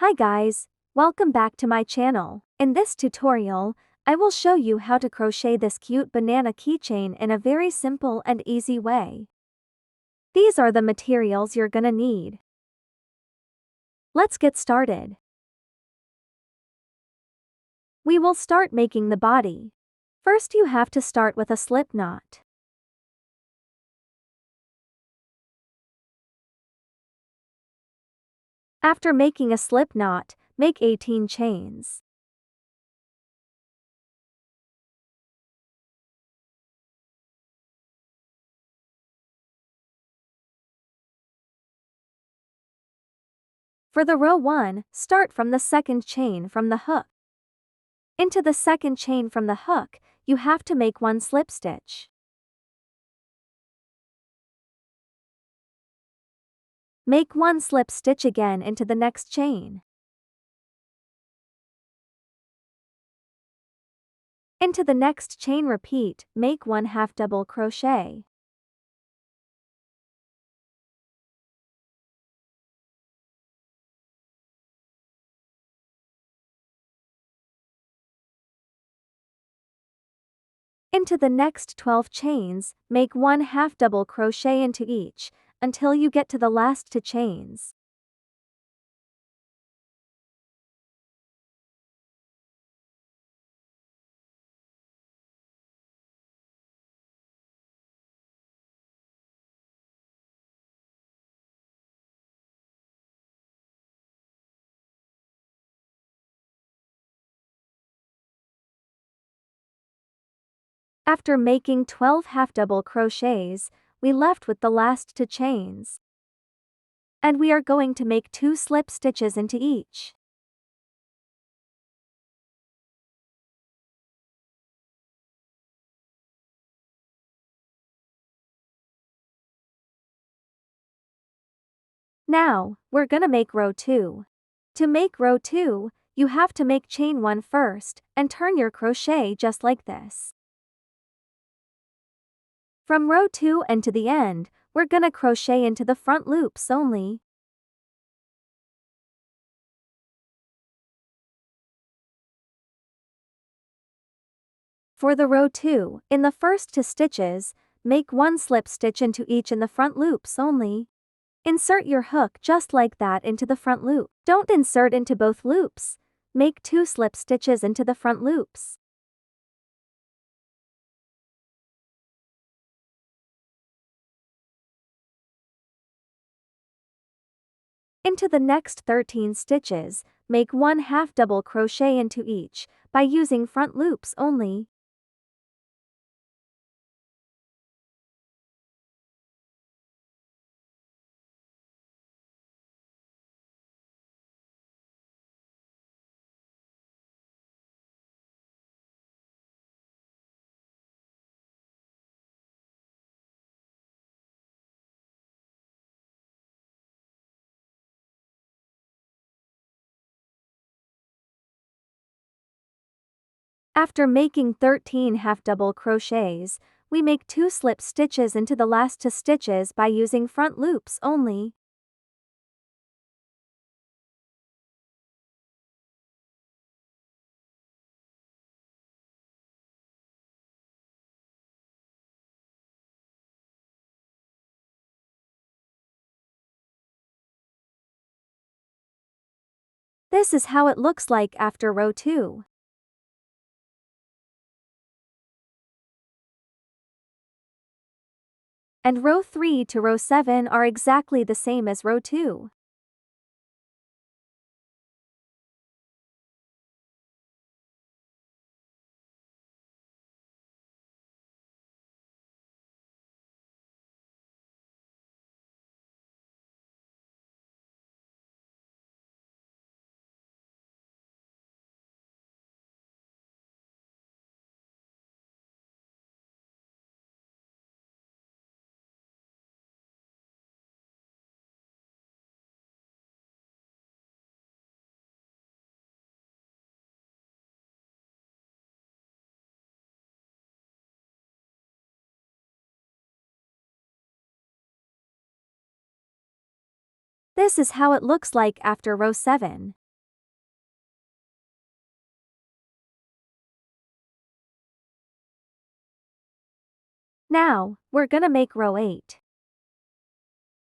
Hi guys, welcome back to my channel. In this tutorial, I will show you how to crochet this cute banana keychain in a very simple and easy way. These are the materials you're gonna need. Let's get started. We will start making the body. First you have to start with a slip knot. After making a slip knot, make 18 chains. For the row 1, start from the second chain from the hook. Into the second chain from the hook, you have to make 1 slip stitch. Make 1 slip stitch again into the next chain. Into the next chain repeat, make 1 half double crochet. Into the next 12 chains, make 1 half double crochet into each, until you get to the last 2 chains. After making 12 half double crochets, we left with the last 2 chains. And we are going to make 2 slip stitches into each. Now, we're gonna make row 2. To make row 2, you have to make chain 1 first, and turn your crochet just like this. From row 2 and to the end, we're gonna crochet into the front loops only. For the row 2, in the first 2 stitches, make 1 slip stitch into each in the front loops only. Insert your hook just like that into the front loop. Don't insert into both loops. Make 2 slip stitches into the front loops. Into the next 13 stitches, make 1 half double crochet into each, by using front loops only. After making 13 half double crochets, we make 2 slip stitches into the last 2 stitches by using front loops only. This is how it looks like after row 2. And row 3 to row 7 are exactly the same as row 2. This is how it looks like after row 7. Now, we're gonna make row 8.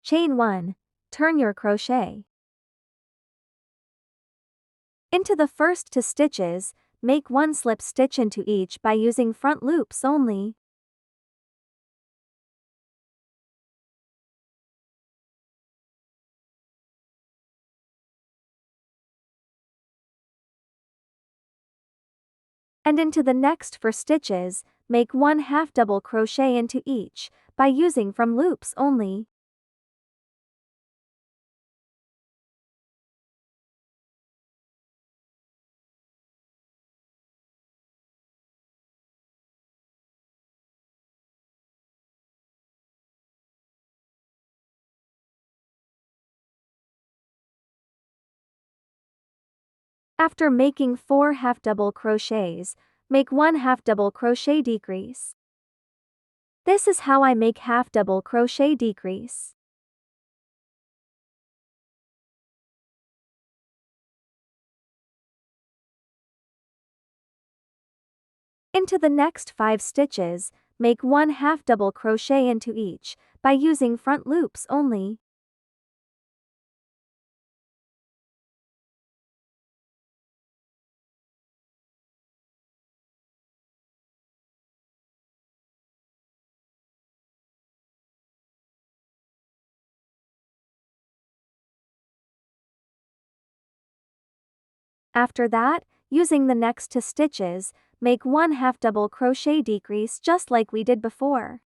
Chain 1, turn your crochet. Into the first 2 stitches, make 1 slip stitch into each by using front loops only. And into the next 4 stitches, make 1 half double crochet into each, by using from loops only. After making 4 half double crochets, make 1 half double crochet decrease. This is how I make half double crochet decrease. Into the next 5 stitches, make 1 half double crochet into each, by using front loops only. After that, using the next 2 stitches, make 1 half double crochet decrease just like we did before.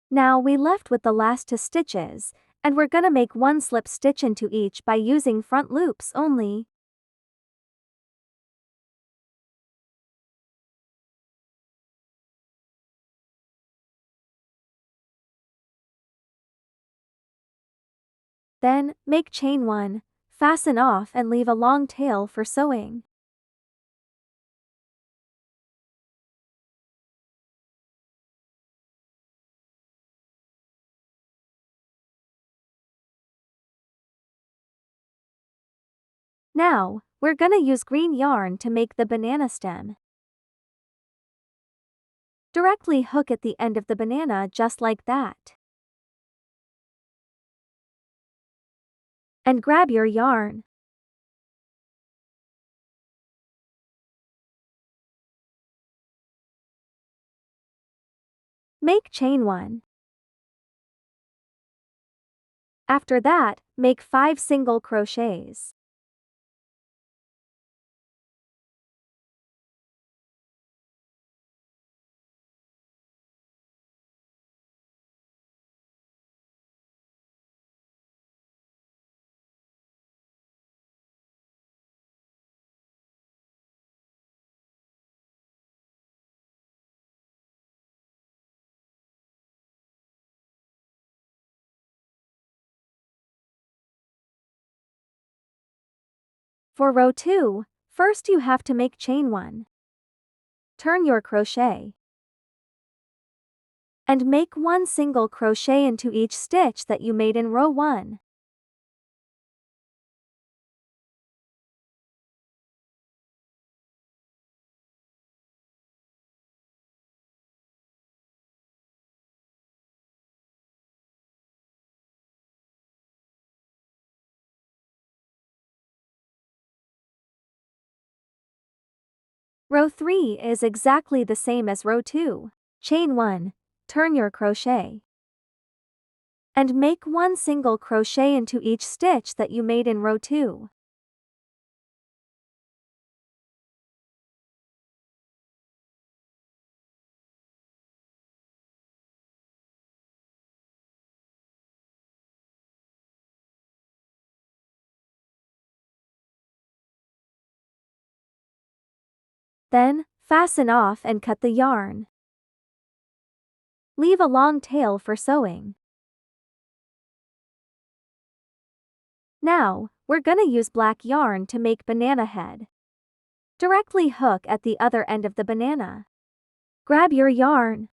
Now we left with the last 2 stitches, and we're gonna make 1 slip stitch into each by using front loops only. Then, make chain 1, fasten off and leave a long tail for sewing. Now, we're gonna use green yarn to make the banana stem. Directly hook at the end of the banana just like that. And grab your yarn. Make chain 1. After that, make 5 single crochets. For row 2, first you have to make chain 1. Turn your crochet. And make 1 single crochet into each stitch that you made in row 1. Row 3 is exactly the same as row 2. Chain 1, turn your crochet. And make 1 single crochet into each stitch that you made in row 2. Then, fasten off and cut the yarn. Leave a long tail for sewing. Now, we're gonna use black yarn to make banana head. Directly hook at the other end of the banana. Grab your yarn.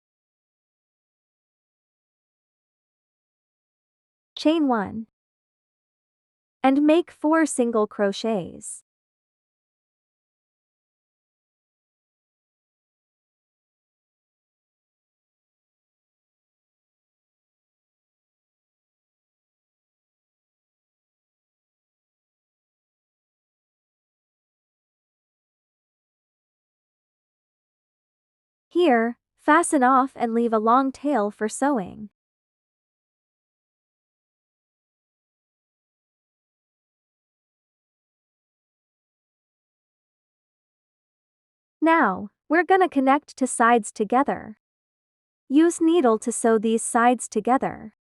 Chain 1. and make 4 single crochets. Here, fasten off and leave a long tail for sewing. Now, we're gonna connect to sides together. Use needle to sew these sides together.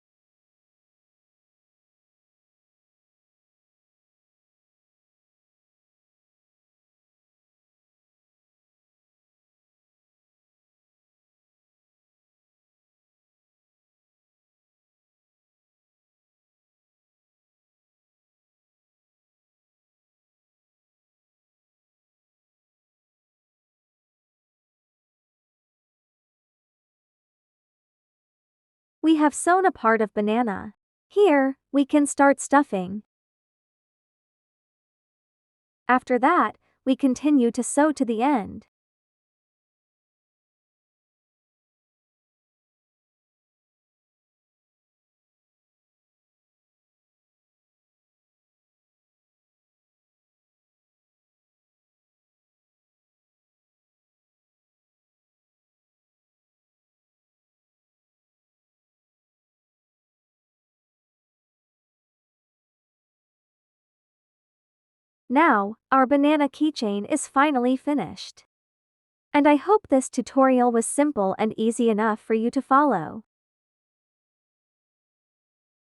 We have sewn a part of banana. Here, we can start stuffing. After that, we continue to sew to the end. Now, our banana keychain is finally finished. And I hope this tutorial was simple and easy enough for you to follow.